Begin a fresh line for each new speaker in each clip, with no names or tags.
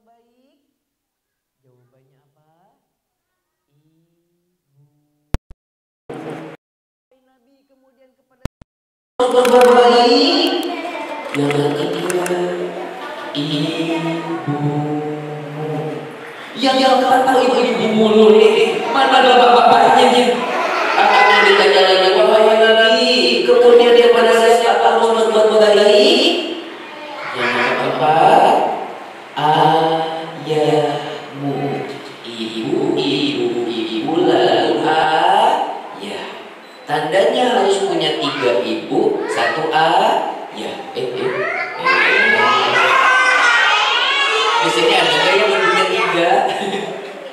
baik? Jawabannya apa? Ibu. Nabi kemudian kepada berbuat baik. Yang ketiga, ibu. Yang kata ibu mulu nih, mana ada bapak-bapaknya nih? Akhirnya ditanya lagi, wahai Nabi, kemudian dia pada siapa harus berbuat baik? Yang keempat, ayahmu. Ibu lalu ayah. Tandanya harus punya 3 ibu, 1 ayah. Di sini ada nggak yang ibunya 3?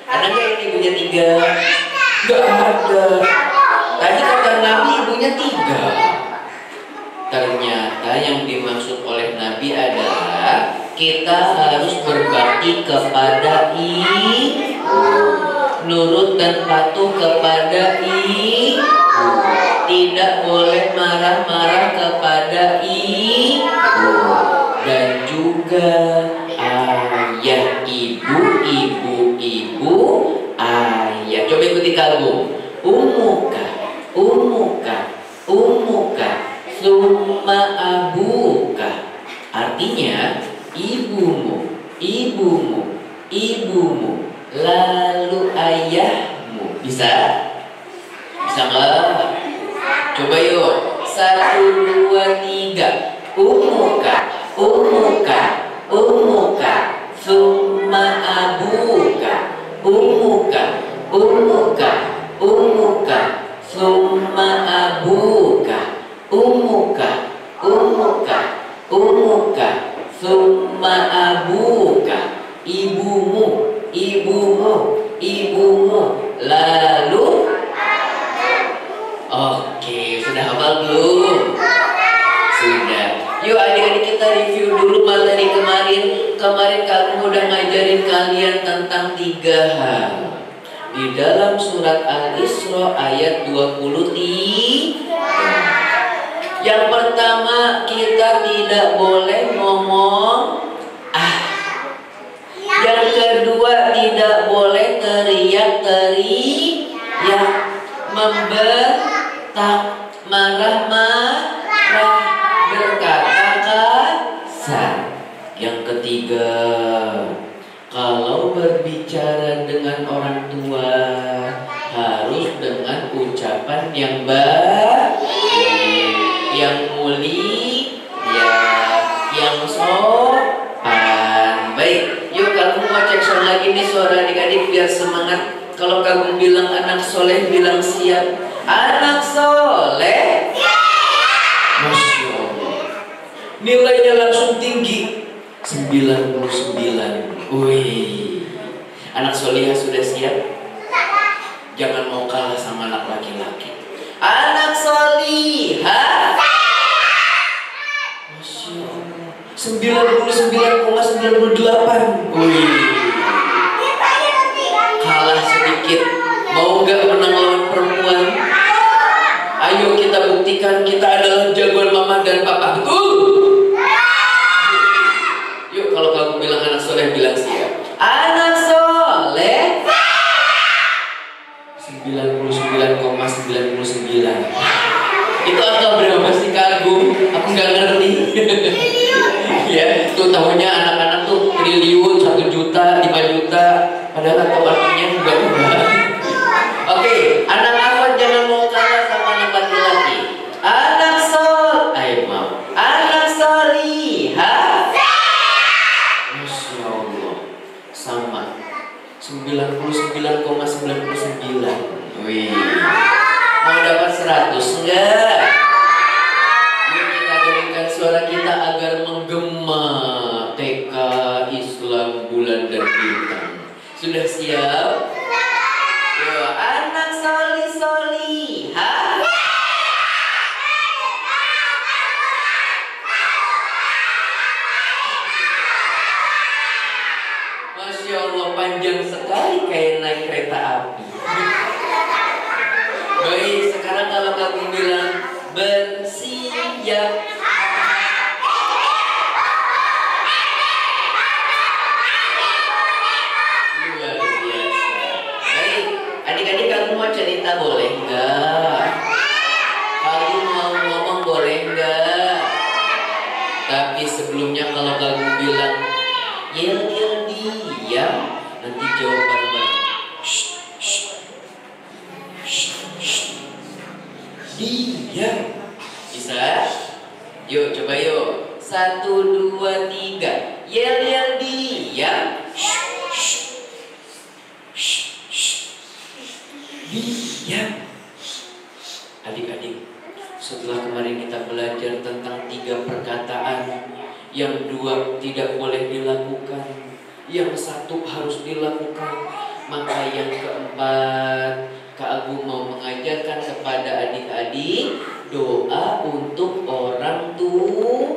Ada nggak yang ibunya 3? Nggak ada. Tadi kata Nabi ibunya 3. Ternyata yang dimaksud oleh Nabi adalah kita harus berbakti kepada ibu, nurut dan patuh kepada ibu, tidak boleh marah-marah kepada ibu, dan juga ayah. Ibu, ayah. Coba ikuti kagum. Umuka, summa abuka. Artinya ibumu, lalu ayahmu. Bisa? Bisa nggak? Coba yuk. 1, 2, 3. Umuka, summa abuka. Umuka, summa abuka. Umuka, summa abuka. Ibumu, lalu. Oke, sudah hafal belum? Sudah. Yuk adik-adik kita review dulu materi kemarin. Kemarin kamu udah ngajarin kalian tentang 3 hal. Di dalam surat Al-Isra ayat 23. Yang pertama, kita tidak boleh ngomong Yang kedua, tidak boleh teriak-teriak, membentak, marah-marah, berkata kasar. Yang ketiga, kalau berbicara dengan orang tua harus dengan ucapan yang baik, yang mulia, yang sopan. Baik, yuk kamu mau cek soal lagi nih suara adik-adik biar semangat. Kalau kamu bilang anak soleh, bilang siap. Anak soleh, Masya Allah, nilainya langsung tinggi 99. Wih, anak solihah sudah siap? Jangan mau kalah sama anak laki-laki. Anak solihah, Masya Allah, 99,98. Wih, kalah sedikit. Mau nggak menang lawan perempuan? Ayo kita buktikan kita adalah jagoan mama dan papa. Betul? Yuk, kalau kamu bilang anak soleh, bilang siap. Anak soleh 99,99. Itu angka berapa sih kagum? Aku nggak ngerti. Ya, tuh tahunya anak-anak tuh triliun, 1 juta, 5 juta. Padahal atau artinya enggak. Oke, anak akhwat jangan mau kalah sama anak laki-laki. Anak solihah, Masya Allah, sama 99,99. Wih, mau dapat 100 enggak? Yuk kita dengarkan suara kita agar menggema TK Islam bulan dan bintang. Sudah siap? Yo, anak solihah. Masya Allah, panjang sekali kayak naik kereta api. Baik, sekarang kalau kamu bilang bersiap. cerita boleh enggak? Kagum mau ngomong boleh enggak? Tapi sebelumnya kalau Kagum bilang yel diam, nanti jawab bareng-bareng. Diam. Bisa? Yuk coba yuk. 1, 2, 3. Yel diam. Diam. Adik-adik, setelah kemarin kita belajar tentang 3 perkataan, yang 2 tidak boleh dilakukan, yang 1 harus dilakukan, maka yang keempat Kak Agung mau mengajarkan kepada adik-adik doa untuk orang tua.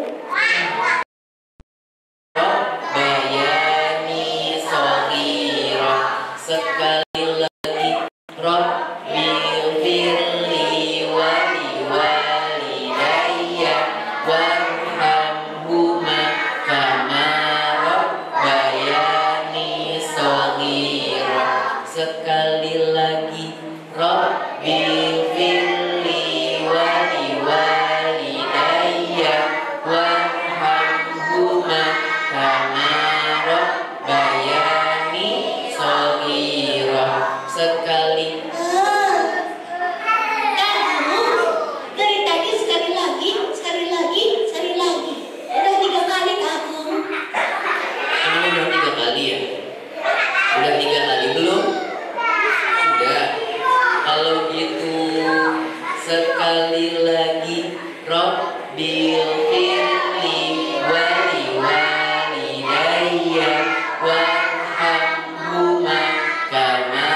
Bayani sohiro, sekali lagi Rabbil firli wali walidayya warhamhuma kama rabbayani sohiro. Sekali lagi Rabbil firli wali walidayya warhamhuma kama rabbayani shaghira. Sekali.
Dari tadi sekali lagi. Udah 3 kali Kagum.
Ini udah 3 kali ya? Udah 3 kali belum? Sudah. Kalau gitu sekali lagi Rabbil firli wali walidayya warhamhuma kama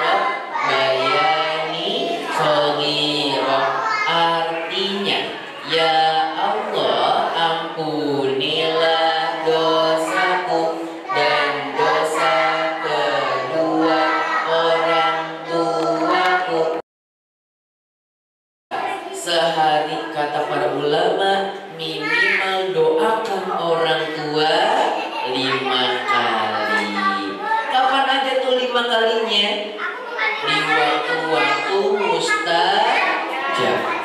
rabbayani shaghira. Artinya, ya Allah, ampunilah dosaku dan dosa kedua orang tuaku. Sehari, kata para ulama, minimal doakan orang tua 5 kali. Kapan aja tuh 5 kalinya? Di waktu-waktu mustajab.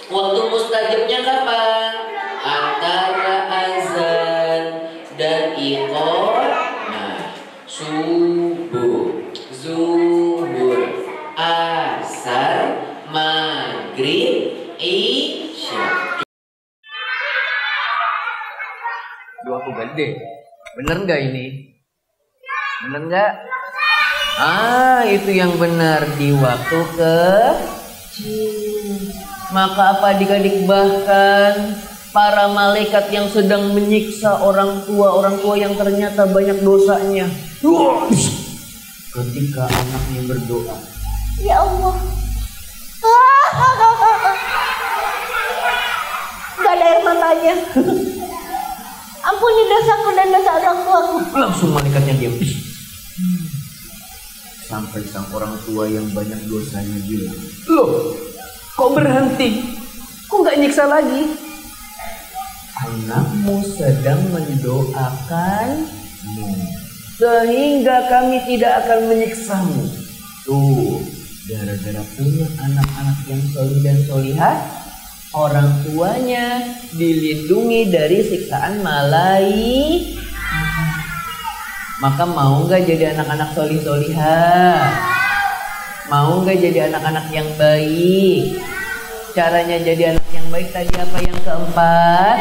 Waktu mustajabnya kapan? Antara azan dan iqamah. Subuh, zuhur, asar, maghrib, isya.
Doaku gede. Bener nggak ini? Bener nggak? Ah, itu yang benar di waktu kecil. Maka apa adik-adik, bahkan para malaikat yang sedang menyiksa orang tua yang ternyata banyak dosanya, ketika anaknya berdoa,
Ya Allah. Gak ada air matanya. Ampuni dosaku dan dosa orang tuaku.
langsung malaikatnya diam. Sampai sang orang tua yang banyak dosanya bilang, loh, kok berhenti? Kok gak nyiksa lagi? Anakmu sedang mendoakanmu, sehingga kami tidak akan menyiksamu. Tuh, gara-gara punya anak-anak yang solih dan solihah, orang tuanya dilindungi dari siksaan malaikat. Maka mau gak jadi anak-anak solih-solihah? Mau gak jadi anak-anak yang baik? Caranya jadi anak yang baik tadi apa yang keempat?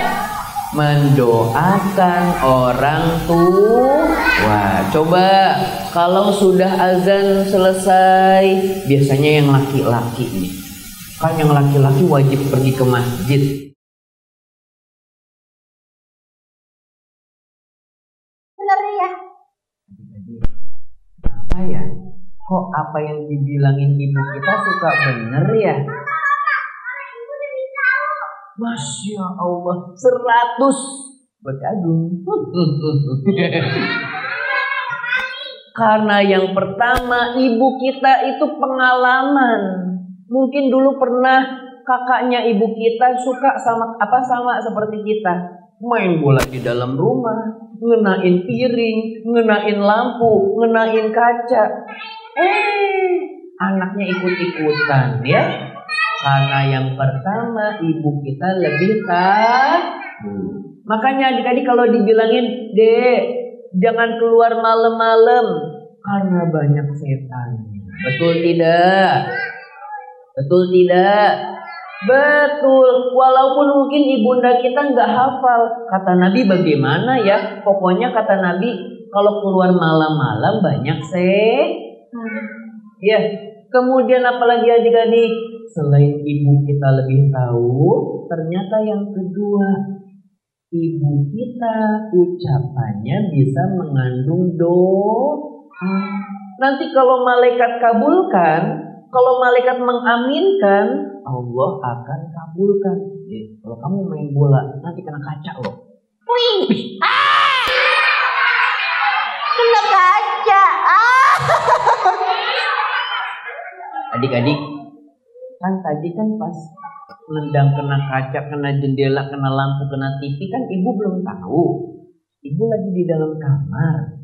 Mendoakan orang tua. Coba kalau sudah azan selesai, biasanya yang laki-laki nih. Kan yang laki-laki wajib pergi ke masjid.
Bener ya?
Apa ya? Kok apa yang dibilangin ibu kita suka bener ya? Masya Allah, 100 buat Agung. Karena yang pertama, ibu kita itu pengalaman. Mungkin dulu pernah kakaknya ibu kita suka sama seperti kita, main bola di dalam rumah, ngenain piring, ngenain lampu, ngenain kaca. anaknya ikut-ikutan ya. Karena yang pertama ibu kita lebih tahu. Makanya adik-adik kalau dibilangin, Dek, jangan keluar malam-malam karena banyak setannya. Betul tidak? Betul tidak? Betul. Walaupun mungkin ibunda kita nggak hafal. Kata Nabi bagaimana ya? Pokoknya kata Nabi kalau keluar malam-malam banyak ya. Kemudian apalagi adik-adik? Selain ibu kita lebih tahu, ternyata yang kedua, ibu kita ucapannya bisa mengandung doa. Nanti kalau malaikat kabulkan, kalau malaikat mengaminkan, Allah akan kabulkan. Kalau kamu main bola, nanti kena kaca loh.
Wih, kena kaca.
Adik-adik, kan tadi kan pas nendang kena kaca, kena jendela, kena lampu, kena TV kan ibu belum tahu. Ibu lagi di dalam kamar.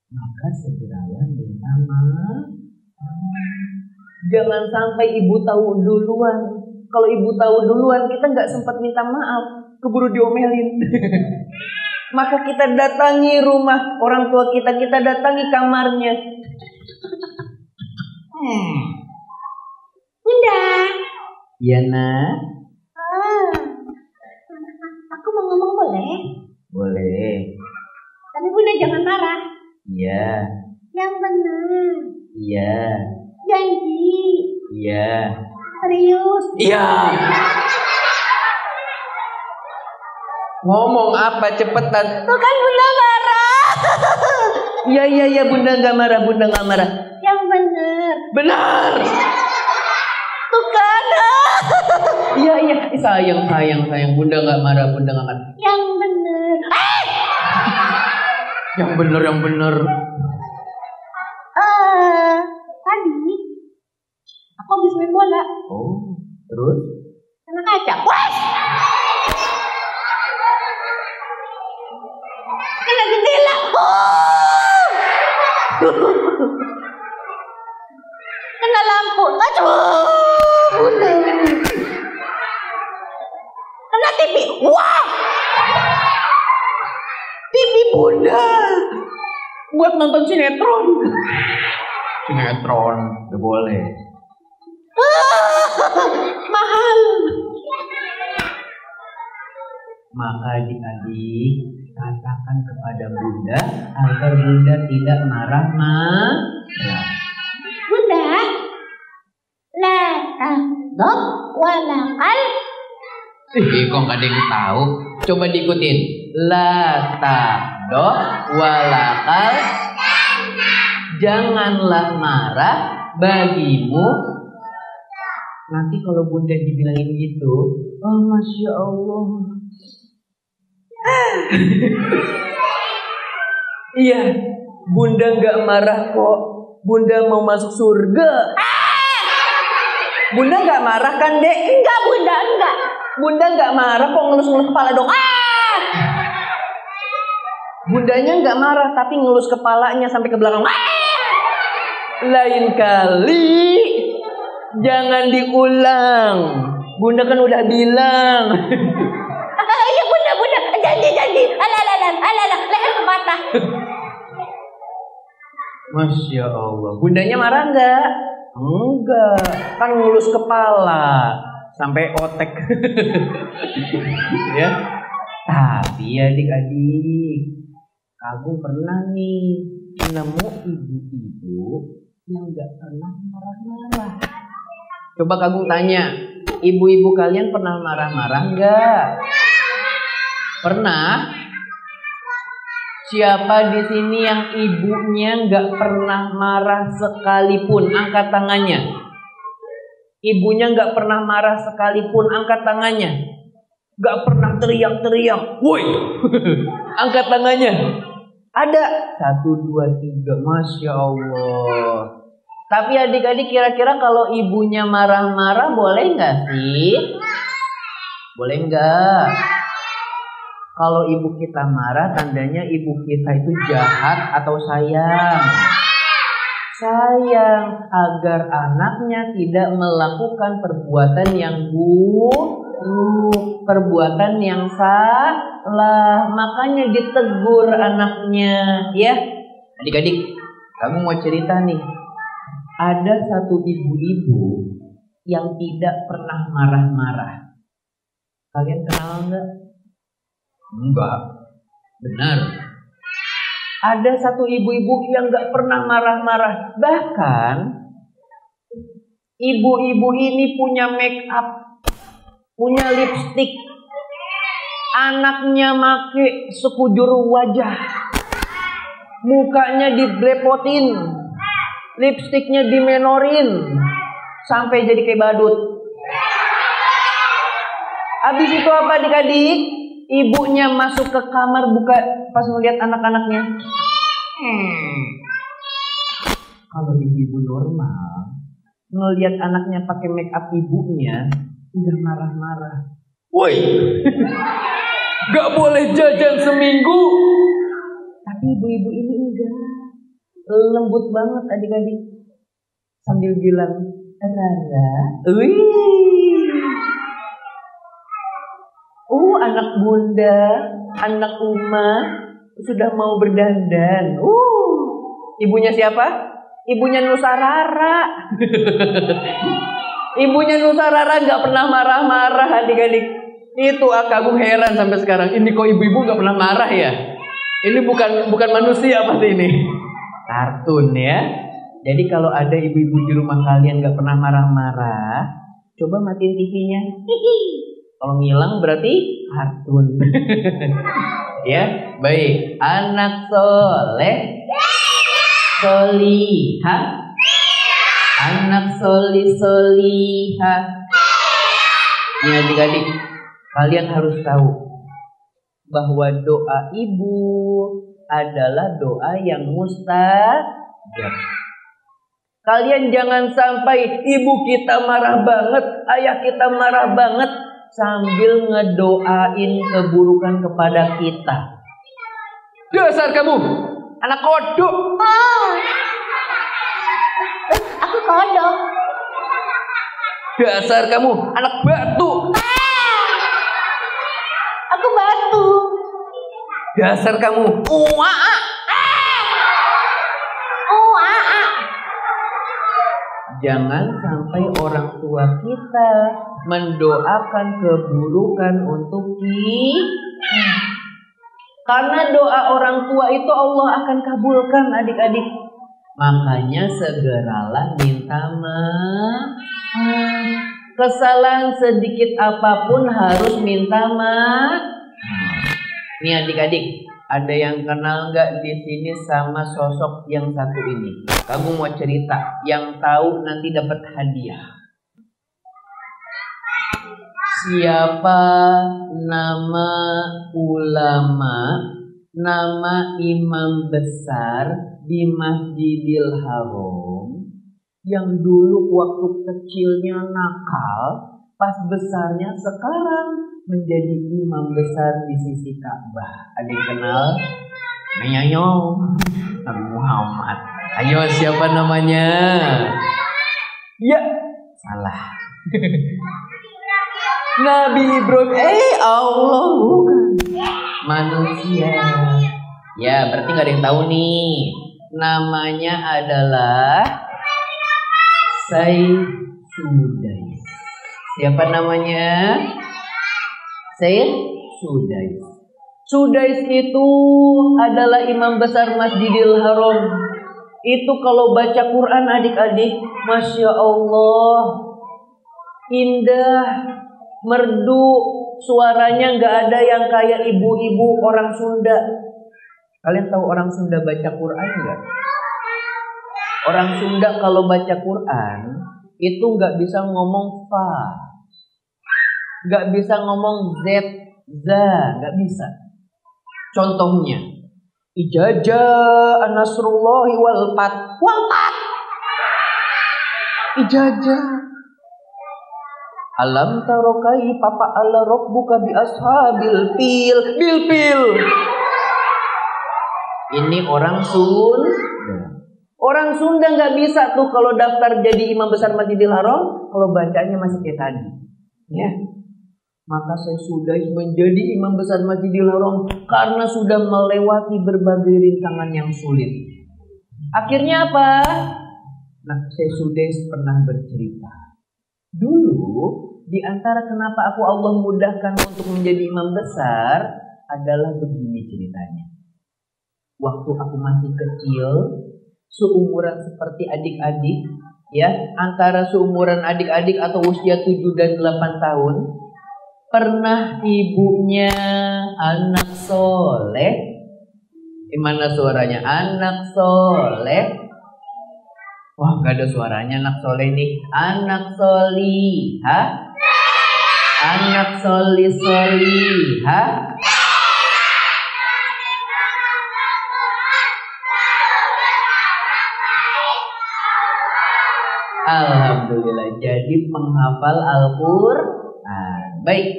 Maka segeralah minta maaf. Jangan sampai ibu tahu duluan. Kalau ibu tahu duluan, kita nggak sempat minta maaf, keburu diomelin. Maka kita datangi rumah orang tua kita datangi kamarnya.
Bunda.
Iya nak.
Aku mau ngomong boleh?
Boleh.
Tapi Bunda jangan marah.
Iya.
Yang benar.
Iya.
Janji.
Iya.
Serius.
Iya.
Ngomong apa cepetan?
Tuh kan Bunda marah.
Iya Bunda nggak marah, Bunda nggak marah.
Yang benar.
Benar.
Tuh kan.
Iya sayang Bunda nggak marah, Bunda nggak marah.
Yang benar.
Yang benar.
Tadi aku habis main bola.
Oh, terus?
Kena kaca. Wah! Kena jendela. Oh! Kena lampu. Aduh! Bunda. Kena TV. Wah!
TV Bunda buat nonton sinetron. Sinetron gak boleh.
Mahal.
Maka adik-adik katakan kepada Bunda agar Bunda tidak marah.
Bunda, la taghdab wa la qal.
Kok gak ada yang tahu? Coba diikutin. La taghdab wa la qal. Janganlah marah bagimu. Nanti kalau Bunda dibilangin gitu, oh Masya Allah. Iya, Bunda gak marah kok. Bunda mau masuk surga. Bunda gak marah kan, Dek?
Enggak, Bunda, enggak.
Bunda gak marah kok, ngelus-ngelus kepala dong. Bundanya gak marah, tapi ngelus kepalanya sampai ke belakang. Lain kali jangan diulang. Bunda kan udah bilang.
Ya Bunda, janji. Alah, leher patah.
Masya Allah. Bundanya marah nggak? Enggak. Kan ngelus kepala sampai otek. Ya. Tapi adik-adik, kamu pernah nih nemu ibu-ibu yang nggak pernah marah-marah. Coba kamu tanya, ibu-ibu kalian pernah marah-marah nggak? Pernah? Siapa di sini yang ibunya nggak pernah marah sekalipun? Angkat tangannya. Ibunya nggak pernah marah sekalipun, angkat tangannya. Nggak pernah teriak-teriak, woi, angkat tangannya. Ada 1, 2, 3, Masya Allah. Tapi adik-adik kira-kira kalau ibunya marah-marah boleh nggak sih? Boleh nggak? Kalau ibu kita marah tandanya ibu kita itu jahat atau sayang? sayang agar anaknya tidak melakukan perbuatan yang buruk, perbuatan yang salah. Makanya ditegur anaknya, ya. Adik-adik, kamu mau cerita nih. Ada satu ibu-ibu yang tidak pernah marah-marah. Kalian kenal nggak? Enggak. Benar. Ada satu ibu-ibu yang nggak pernah marah-marah. Bahkan ibu-ibu ini punya make up, punya lipstik, anaknya make sekujur wajah, mukanya diblepotin, lipstiknya dimenorin, sampai jadi kayak badut. Habis itu apa adik-adik? Ibunya masuk ke kamar buka pas melihat anak-anaknya. Kalau ibu-ibu normal ngelihat anaknya pakai make up ibunya udah marah-marah. Woi, gak boleh jajan seminggu. Tapi ibu-ibu ini enggak, lembut banget adik-adik. Sambil bilang, Rara, anak bunda, anak Uma sudah mau berdandan. Ibunya siapa? Ibunya Nusa Rara. Ibunya Nusa Rara nggak pernah marah-marah adik-adik. Itu aku heran sampai sekarang. Ini kok ibu-ibu nggak pernah marah ya? Ini bukan manusia pasti ini. Kartun ya. Jadi kalau ada ibu-ibu di rumah kalian nggak pernah marah-marah, coba matiin TV-nya. Kalau ngilang berarti kartun. Ya, baik. Anak soleh, solihah. Anak solihah. Ini adik-adik, kalian harus tahu bahwa doa ibu adalah doa yang mustajab. Kalian jangan sampai ibu kita marah banget, ayah kita marah banget, sambil ngedoain keburukan kepada kita. Dasar kamu, anak kodok.
Aku kodok.
Dasar kamu, anak batu.
Aku batu.
Dasar kamu, jangan sampai orang tua kita mendoakan keburukan untuk kita. Karena doa orang tua itu Allah akan kabulkan adik-adik. Makanya segeralah minta maaf. Kesalahan sedikit apapun harus minta maaf. Nih adik-adik, ada yang kenal nggak di sini sama sosok yang satu ini? Kamu mau cerita, yang tahu nanti dapat hadiah. Siapa nama ulama, nama imam besar di Masjidil Haram yang dulu waktu kecilnya nakal, pas besarnya sekarang menjadi imam besar di sisi Ka'bah? Ada yang kenal? Menyanyo Nabi Muhammad. Ayo, siapa namanya? Ya, salah. Nabi Ibrahim. Allah bukan manusia. Ya, berarti nggak ada yang tahu nih. Namanya adalah Sayyid Sudais. Siapa namanya? Sayyid Sudais. Sudais itu adalah imam besar Masjidil Haram. Itu kalau baca Quran adik-adik, Masya Allah, indah, merdu, suaranya nggak ada yang kayak ibu-ibu orang Sunda. Kalian tahu orang Sunda baca Quran nggak? Orang Sunda kalau baca Quran itu nggak bisa ngomong fa, nggak bisa ngomong z, za, nggak bisa. Contohnya, ijajah nasrullahi wal fath. Ijajah. Alam taro kaifa fa'ala rabbuka bi ashabil fil. Bil. Ini orang Sunda. Orang Sunda nggak bisa tuh kalau daftar jadi imam besar Masjidil Haram kalau bacanya masih kayak tadi. Ya. Maka saya sudah menjadi imam besar Masjidil Haram karena sudah melewati berbagai rintangan yang sulit. Akhirnya apa? Nah, saya sudah pernah bercerita. Dulu di antara kenapa Allah mudahkan untuk menjadi imam besar adalah begini ceritanya. Waktu aku masih kecil, seumuran seperti adik-adik, ya, antara seumuran adik-adik atau usia 7 dan 8 tahun, pernah ibunya anak soleh. Gimana suaranya? Anak soleh. Wah, gak ada suaranya anak soleh nih. Anak solihah. Anak solihah. Alhamdulillah jadi penghafal Al-Quran. Baik,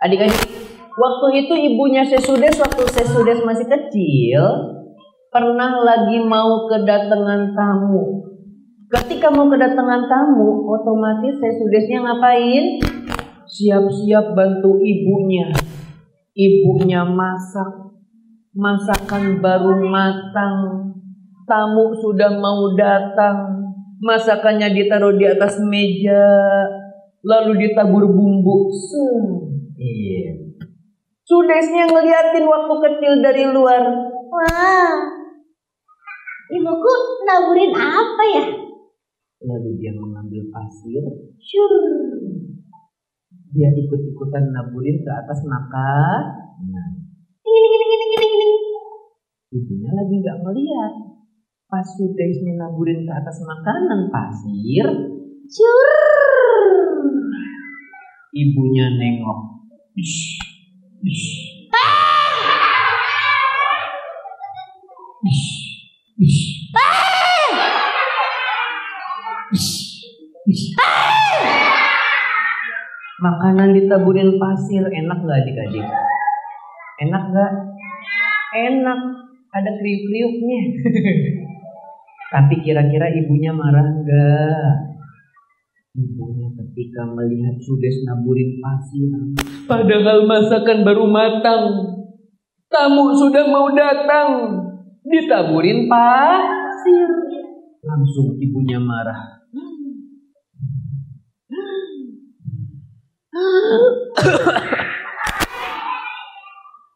adik-adik, waktu itu ibunya Sesudes, waktu Sesudes masih kecil, pernah lagi mau kedatangan tamu. Ketika mau kedatangan tamu, otomatis Sesudesnya ngapain? Siap-siap bantu ibunya. Ibunya masak, masakan baru matang, tamu sudah mau datang. Masakannya ditaruh di atas meja, lalu ditabur bumbu. Sudesnya ngeliatin waktu kecil dari luar.
Wah, ibuku naburin apa ya?
Lalu dia mengambil pasir.
Syur.
Dia ikut-ikutan naburin ke atas makanan.
Ini.
Ibunya lagi gak melihat. Pas Sudesnya naburin ke atas makanan pasir,
Syur.
ibunya nengok. Makanan ditaburin pasir, enak gak adik-adik? Enak gak? Enak, ada kriuk-kriuknya. Tapi kira-kira ibunya marah gak? Ibunya ketika melihat Sudes naburin pasir, padahal masakan baru matang, tamu sudah mau datang, ditaburin pasir. Langsung ibunya marah.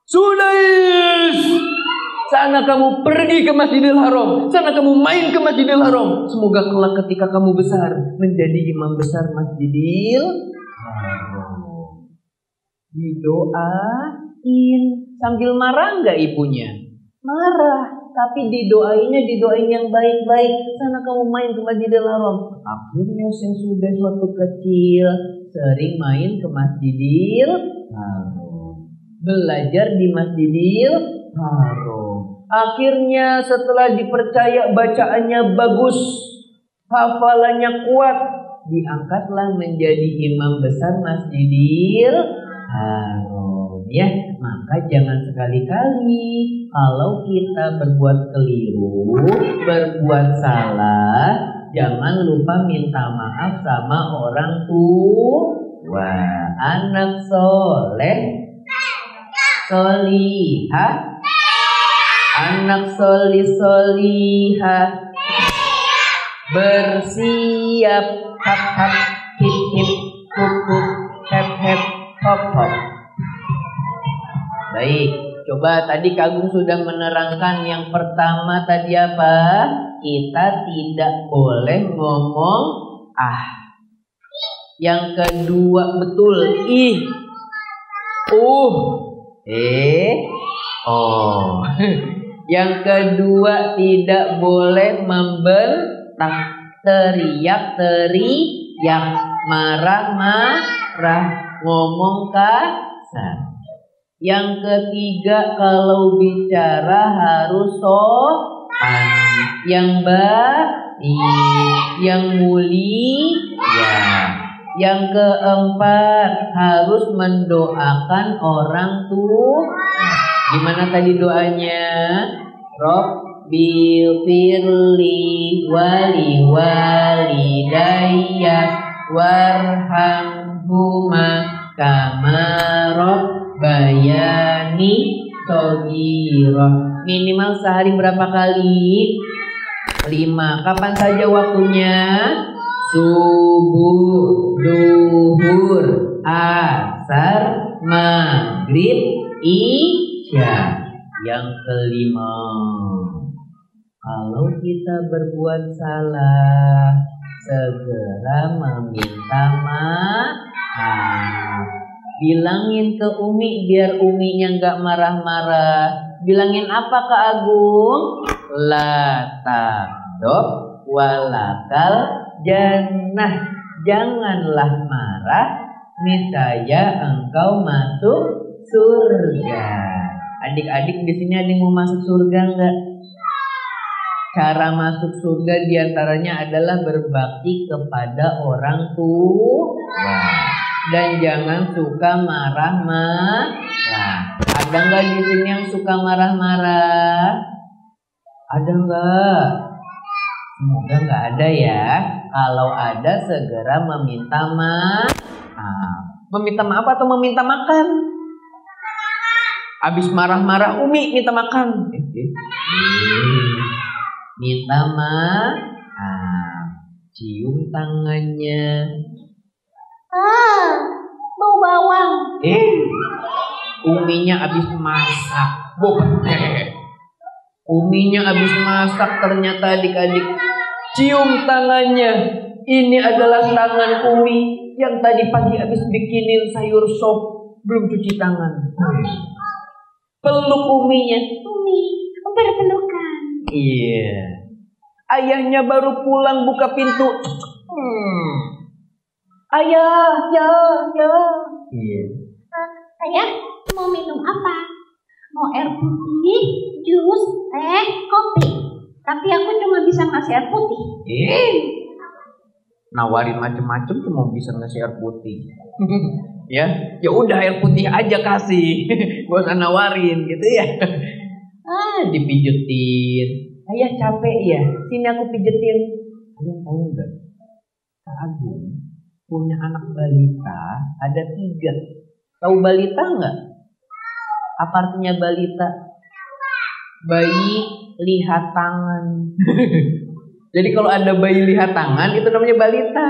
Sudes, sana kamu pergi ke Masjidil Haram, sana kamu main ke Masjidil Haram. Semoga kelak ketika kamu besar menjadi imam besar Masjidil Haram. Didoain. Sambil marah nggak ibunya? Marah, tapi didoain yang baik-baik. Sana kamu main ke Masjidil Haram. Akhirnya Sesudes waktu kecil sering main ke Masjidil Haram, belajar di Masjidil Haram. Akhirnya setelah dipercaya bacaannya bagus, hafalannya kuat, diangkatlah menjadi imam besar Masjidil Haram. Ya, maka jangan sekali-kali kalau kita berbuat keliru, berbuat salah, jangan lupa minta maaf sama orang tua. Anak soleh, solihah, anak solihah, bersiap, hap hap, hip hip, hup hup, hep hep, hop hop. Baik, coba tadi Kagum sudah menerangkan yang pertama tadi apa? Kita tidak boleh ngomong ah. Yang kedua betul ih, oh. Yang kedua tidak boleh membentak, teriak, marah, ngomong kasar. Yang ketiga kalau bicara harus sopan, yang baik, yang mulia. Yang keempat harus mendoakan orang tua. Gimana tadi doanya? Rabbighfirli wali walidayya warhamhuma kama rabbayani shaghira. Minimal sehari berapa kali? 5. Kapan saja waktunya? Subuh, duhur, asar, maghrib, isya. Yang kelima, kalau kita berbuat salah, segera meminta maaf. Bilangin ke Umi biar Uminya nggak marah-marah. Bilangin apa ke Agung? La takdob walakal jannah. Janganlah marah, niscaya engkau masuk surga. Adik-adik di sini ada yang mau masuk surga nggak? Cara masuk surga diantaranya adalah berbakti kepada orang tua dan jangan suka marah-marah. Ada nggak di sini yang suka marah-marah? Ada nggak? Semoga nggak ada ya. Kalau ada segera meminta maaf. Meminta maaf atau meminta makan? Habis marah-marah Umi minta makan. Minta maaf. Cium tangannya.
Bau bawang.
Uminya habis masak. Uminya habis masak ternyata adik-adik. Cium tangannya. Ini adalah tangan Umi yang tadi pagi habis bikinin sayur sop, belum cuci tangan. Peluk Uminya.
Umi, berpelukan.
Iya. Ayahnya baru pulang buka pintu. Ayah, ya. Iya.
Ayah, mau minum apa? Mau air putih, jus, teh, kopi. Tapi aku cuma bisa ngasih air putih.
Nawarin macem-macem cuma bisa ngasih air putih. Ya udah air putih aja kasih. Gak usah nawarin gitu ya. Dipijetin. Ayah capek ya. Sini aku pijetin. Kalian tahu nggak? Kak Agung punya anak balita ada 3. Tahu balita nggak? Apa artinya balita? Bayi lihat tangan. Jadi kalau ada bayi lihat tangan itu namanya balita.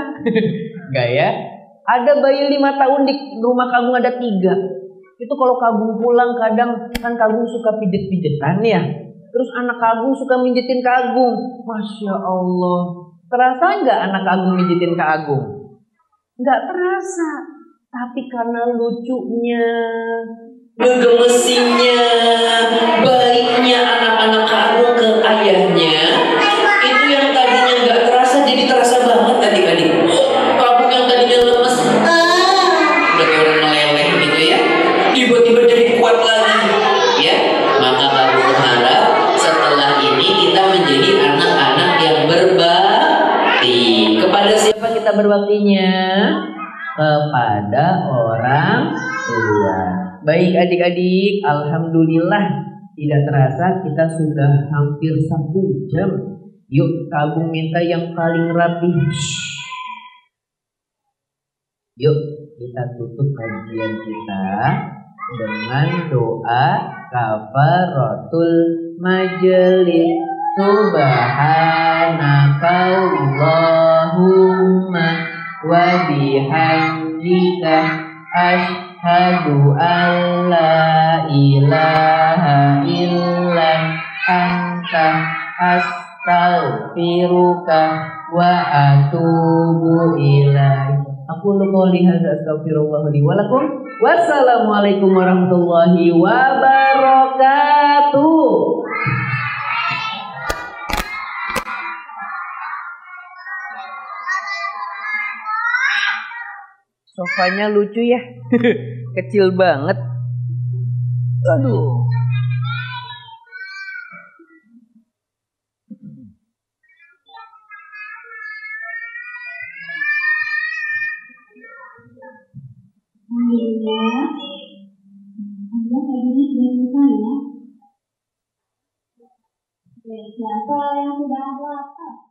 Enggak ya? Ada bayi 5 tahun di rumah Kak Agung ada 3. Itu kalau Kak Agung pulang kadang kan Kak Agung suka pijet-pijetan ya. Terus anak Kak Agung suka mijetin Kak Agung. Masya Allah. Terasa nggak anak Kak Agung mijetin Kak Agung? Nggak terasa. Tapi karena lucunya,
ngegemesinya, baiknya anak-anak Kak Agung ke ayahnya, itu yang tadinya nggak terasa jadi terasa banget adik-adik. Kak Agung yang tadinya lemes, udah kayak orang meleleh gitu ya, tiba-tiba jadi kuat lagi, ya. Maka Kak Agung berharap setelah ini kita menjadi anak-anak yang berbakti. Kepada siapa kita berbaktinya? Kepada orang tua. Baik adik-adik, alhamdulillah tidak terasa kita sudah hampir 1 jam. Yuk Kak Agung minta yang paling rapi. Yuk kita tutup kajian kita dengan doa kafaratul majelis. Subhanakallahumma wa bihamdika asyhadu an la ilaha illa anta astaghfiruka wa atubu ilaik. Aku qouli hadza astaghfirullah li wa lakum. Wassalamualaikum warahmatullahi wabarakatuh. Sofanya lucu ya. Kecil banget. Aduh.
Siapa yang sudah lapar?